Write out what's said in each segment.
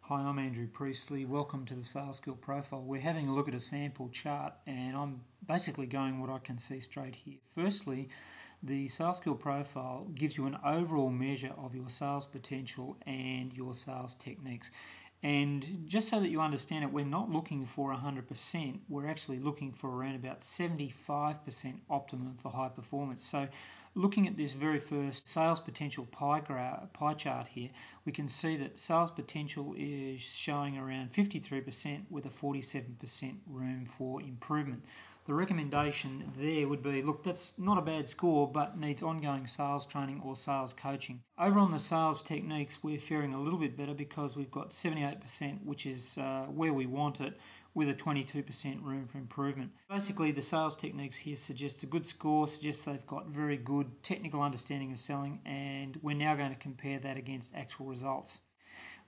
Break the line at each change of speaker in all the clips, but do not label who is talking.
Hi, I'm Andrew Priestley. Welcome to the Sales Skill Profile. We're having a look at a sample chart and I'm basically going what I can see straight here. Firstly, the Sales Skill Profile gives you an overall measure of your sales potential and your sales techniques. And just so that you understand it, we're not looking for 100%, we're actually looking for around about 75% optimum for high performance. So looking at this very first sales potential pie chart here, we can see that sales potential is showing around 53% with a 47% room for improvement. The recommendation there would be, look, that's not a bad score, but needs ongoing sales training or sales coaching. Over on the sales techniques, we're faring a little bit better because we've got 78%, which is where we want it, with a 22% room for improvement. Basically, the sales techniques here suggests a good score, suggests they've got very good technical understanding of selling, and we're now going to compare that against actual results.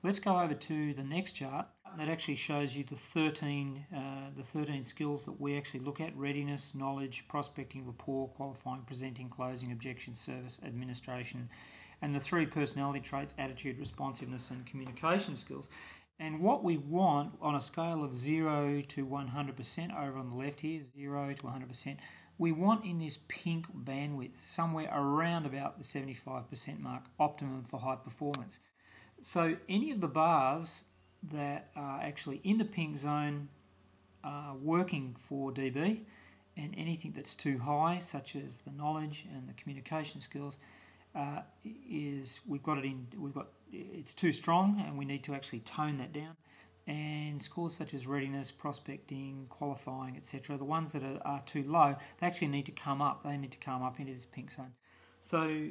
Let's go over to the next chart that actually shows you the 13 skills that we actually look at: readiness, knowledge, prospecting, rapport, qualifying, presenting, closing, objection, service, administration, and the 3 personality traits: attitude, responsiveness, and communication skills. And what we want on a scale of 0 to 100%, over on the left here, 0 to 100%, we want in this pink bandwidth somewhere around about the 75% mark, optimum for high performance. So any of the bars that are actually in the pink zone are working for DB, and anything that's too high, such as the knowledge and the communication skills, it's too strong, and we need to actually tone that down. And scores such as readiness, prospecting, qualifying, etc., the ones that are too low, they actually need to come up. They need to come up into this pink zone. So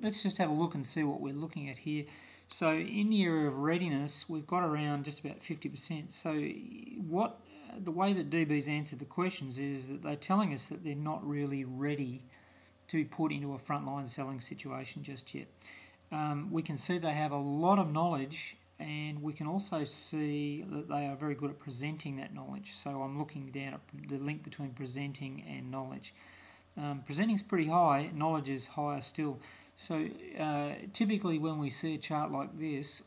let's just have a look and see what we're looking at here. So in the area of readiness, we've got around just about 50%. So the way that DB's answered the questions is that they're telling us that they're not really ready to be put into a frontline selling situation just yet. We can see they have a lot of knowledge, and we can also see that they are very good at presenting that knowledge. So I'm looking down at the link between presenting and knowledge. Presenting is pretty high, knowledge is higher still. So typically when we see a chart like this,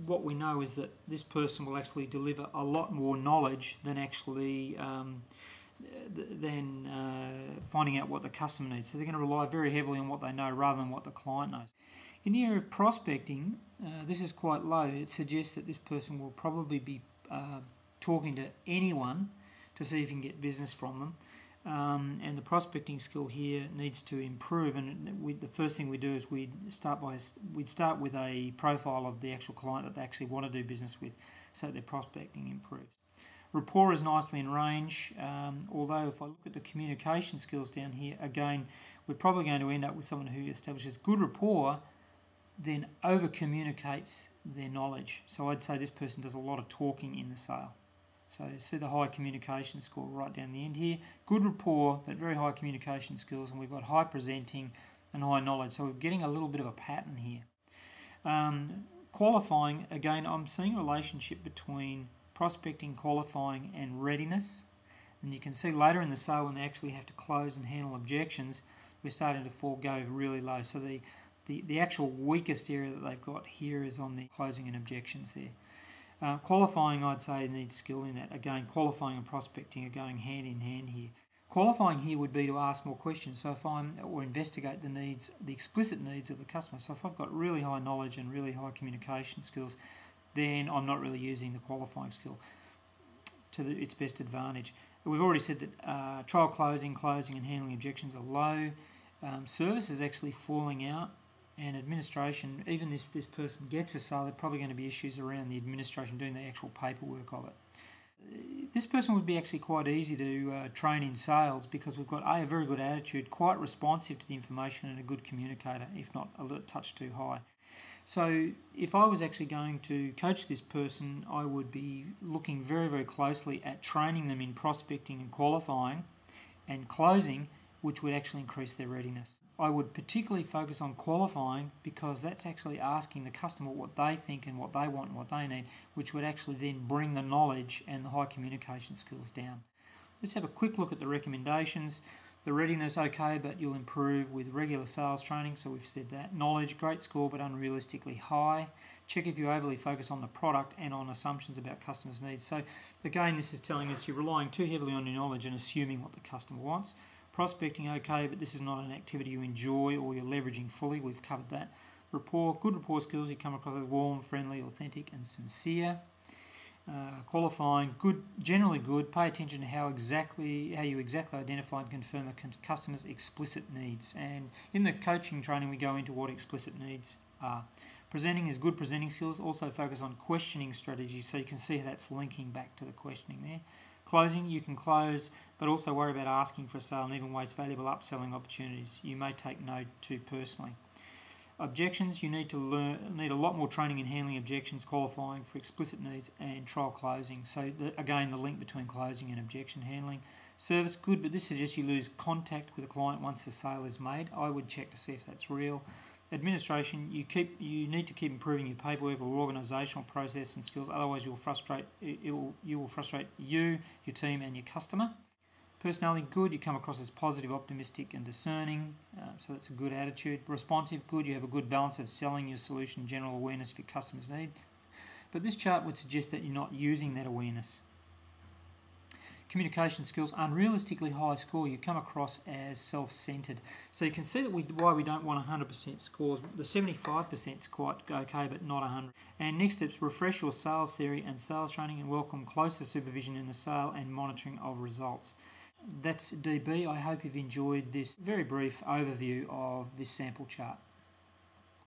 what we know is that this person will actually deliver a lot more knowledge than actually finding out what the customer needs. So they're going to rely very heavily on what they know rather than what the client knows. In the area of prospecting, this is quite low. It suggests that this person will probably be talking to anyone to see if you can get business from them. And the prospecting skill here needs to improve, and the first thing we do is we'd start with a profile of the actual client that they actually want to do business with, so that their prospecting improves. Rapport is nicely in range, although if I look at the communication skills down here, again, we're probably going to end up with someone who establishes good rapport, then over-communicates their knowledge. So I'd say this person does a lot of talking in the sale. So see the high communication score right down the end here. Good rapport, but very high communication skills, and we've got high presenting and high knowledge. So we're getting a little bit of a pattern here. Qualifying, again, I'm seeing a relationship between prospecting, qualifying, and readiness. And you can see later in the sale when they actually have to close and handle objections, we're starting to go really low. So the actual weakest area that they've got here is on the closing and objections there. Qualifying, I'd say, needs skill in that. Again, qualifying and prospecting are going hand in hand here. Qualifying here would be to ask more questions, so or investigate the explicit needs of the customer. So if I've got really high knowledge and really high communication skills, then I'm not really using the qualifying skill to its best advantage. We've already said that trial closing, and handling objections are low. Service is actually falling out. And administration, even if this person gets a sale, there are probably going to be issues around the administration, doing the actual paperwork of it. This person would be actually quite easy to train in sales because we've got a very good attitude, quite responsive to the information, and a good communicator, if not a little touch too high. So if I was actually going to coach this person, I would be looking very, very closely at training them in prospecting and qualifying and closing, which would actually increase their readiness. I would particularly focus on qualifying because that's actually asking the customer what they think and what they want and what they need, which would actually then bring the knowledge and the high communication skills down. Let's have a quick look at the recommendations. The readiness, okay, but you'll improve with regular sales training, so we've said that. Knowledge, great score, but unrealistically high. Check if you overly focus on the product and on assumptions about customers' needs. So again, this is telling us you're relying too heavily on your knowledge and assuming what the customer wants. Prospecting, okay, but this is not an activity you enjoy or you're leveraging fully. We've covered that. Rapport, good rapport skills. You come across as warm, friendly, authentic, and sincere. Qualifying, good, generally good. Pay attention to how you exactly identify and confirm a customer's explicit needs. And in the coaching training, we go into what explicit needs are. Presenting is good presenting skills. Also focus on questioning strategies, so you can see how that's linking back to the questioning there. Closing, you can close, but also worry about asking for a sale and even waste valuable upselling opportunities. You may take no to personally. Objections, you need a lot more training in handling objections, qualifying for explicit needs, and trial closing. So again, the link between closing and objection handling. Service, good, but this suggests you lose contact with a client once the sale is made. I would check to see if that's real. Administration, you need to keep improving your paperwork or organisational process and skills. Otherwise, you will frustrate you, your team, and your customer. Personality, good. You come across as positive, optimistic, and discerning, so that's a good attitude. Responsive, good. You have a good balance of selling your solution, general awareness of your customers' need. But this chart would suggest that you're not using that awareness. Communication skills, unrealistically high score. You come across as self-centered. So you can see that why we don't want 100% scores. The 75% is quite okay, but not 100. And next steps, refresh your sales theory and sales training and welcome closer supervision in the sale and monitoring of results. That's DB. I hope you've enjoyed this very brief overview of this sample chart.